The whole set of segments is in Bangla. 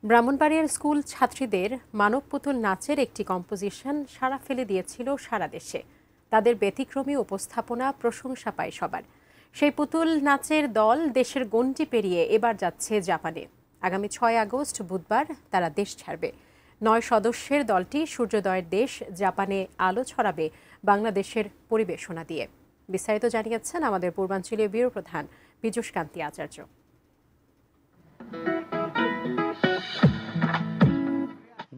ব্রাহ্মণবাড়িয়ার স্কুল ছাত্রীদের মানব পুতুল নাচের একটি কম্পোজিশন সাড়া ফেলে দিয়েছিল সারা দেশে। তাদের ব্যতিক্রমী উপস্থাপনা প্রশংসা পায় সবার। সেই পুতুল নাচের দল দেশের গণ্ডি পেরিয়ে এবার যাচ্ছে জাপানে। আগামী 6 আগস্ট বুধবার তারা দেশ ছাড়বে। 9 সদস্যের দলটি সূর্যোদয়ের দেশ জাপানে আলো ছড়াবে বাংলাদেশের পরিবেশনা দিয়ে। বিস্তারিত জানিয়েছেন আমাদের পূর্বাঞ্চলীয় ব্যুরো প্রধান পীযূষ কান্তি আচার্য।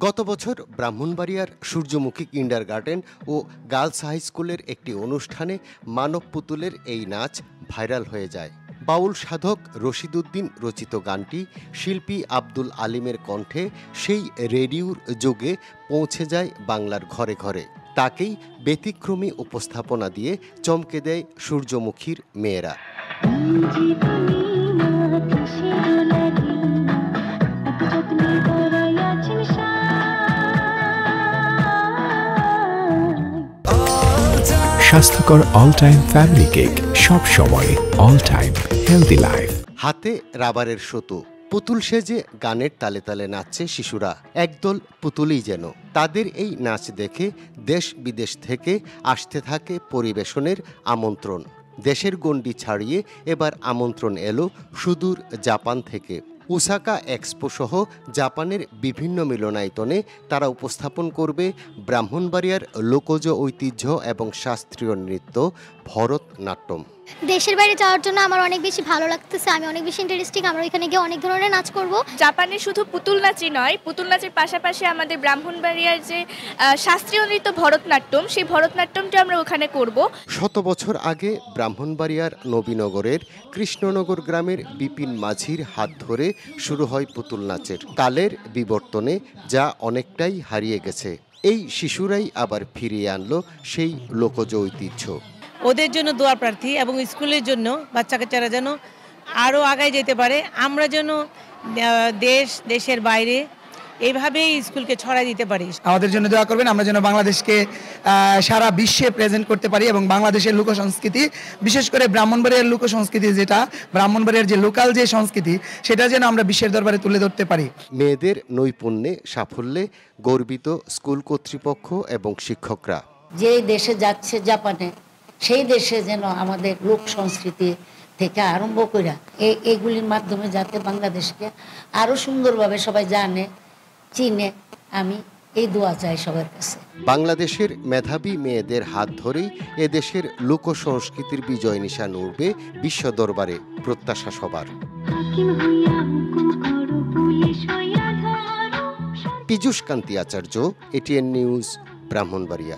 গত বছর ব্রাহ্মণবাড়িয়ার সূর্যমুখী কিন্ডারগার্টেন ও গার্লস হাই স্কুলের একটি অনুষ্ঠানে মানব পুতুলের এই নাচ ভাইরাল হয়ে যায়। বাউল সাধক রশিদউদ্দিন রচিত গানটি শিল্পী আব্দুল আলিমের কণ্ঠে সেই রেডিওর যুগে পৌঁছে যায় বাংলার ঘরে ঘরে। তাকেই ব্যতিক্রমী উপস্থাপনা দিয়ে চমকে দেয় সূর্যমুখীর মেয়েরা। স্বাস্থ্যকর অল টাইম ফ্যামিলি কেক, সব সময় অল টাইম হেলদি লাইফ। হাতে রাবারের সুতো, পুতুল সেজে গানের তালে তালে নাচছে শিশুরা। একদল পুতুলই যেন। তাদের এই নাচ দেখে দেশ বিদেশ থেকে আসতে থাকে পরিবেশনের আমন্ত্রণ। দেশের গণ্ডি ছাড়িয়ে এবার আমন্ত্রণ এলো সুদূর জাপান থেকে। ওসাকা এক্সপো সহ জাপানের বিভিন্ন মিলনায়তনে তারা উপস্থাপন করবে ব্রাহ্মণবাড়িয়ার লোকজ ঐতিহ্য এবং শাস্ত্রীয় নৃত্য ভরতনাট্যম। দেশের বাইরে যাওয়ার জন্য আমার অনেক বেশি ভালো লাগতেছে। আমি অনেক বেশি ইন্টারেস্টিং। আমরা ওইখানে গিয়ে অনেক ধরনের নাচ করব। জাপানে শুধু পুতুল নাচই নয়, পুতুল নাচের পাশাপাশি আমাদের ব্রাহ্মণবাড়িয়ার যে শাস্ত্রীয় নৃত্য ভরতনাট্যম, সেই ভরতনাট্যমটা আমরা ওখানে করব। 100 বছর আগে ব্রাহ্মণবাড়িয়ার নবীনগরের কৃষ্ণনগর গ্রামের বিপিন মাঝির হাত ধরে শুরু হয় পুতুল নাচের। কালের বিবর্তনে যা অনেকটাই হারিয়ে গেছে, এই শিশুরাই আবার ফিরিয়ে আনলো সেই লোকজ ঐতিহ্য। ওদের জন্য দোয়া প্রার্থী এবং স্কুলের জন্য বাচ্চাকাচ্চারা যেন আরও আগায় যেতে পারে। আমরা যেন দেশের বাইরে এইভাবেই স্কুলকে ছড়াই দিতে পারি। আমাদের জন্য দোয়া করবেন, আমরা যেন বাংলাদেশকে সারা বিশ্বে প্রেজেন্ট করতে পারি এবং বাংলাদেশের লোক সংস্কৃতি, বিশেষ করে ব্রাহ্মণবাড়িয়ার লোক সংস্কৃতি, যেটা ব্রাহ্মণবাড়িয়ার যে লোকাল যে সংস্কৃতি, সেটা যেন আমরা বিশ্বের দরবারে তুলে ধরতে পারি। মেয়েদের নৈপুণ্যে সাফল্যে গর্বিত স্কুল কর্তৃপক্ষ এবং শিক্ষকরা। যে দেশে যাচ্ছে জাপানে, সেই দেশে যেন আমাদের লোক সংস্কৃতি থেকে আরম্ভ করে এগুলির মাধ্যমে যাতে বাংলাদেশকে আরো সুন্দরভাবে সবাই জানে, চিনে, আমি এই দোয়া চাই সবার কাছে। বাংলাদেশের মেধাবী মেয়েদের হাত ধরেই এদেশের লোক সংস্কৃতির বিজয় নিশান উঠবে বিশ্ব দরবারে, প্রত্যাশা সবার। পীযূষ কান্তি আচার্য, এটিএন নিউজ, ব্রাহ্মণবাড়িয়া।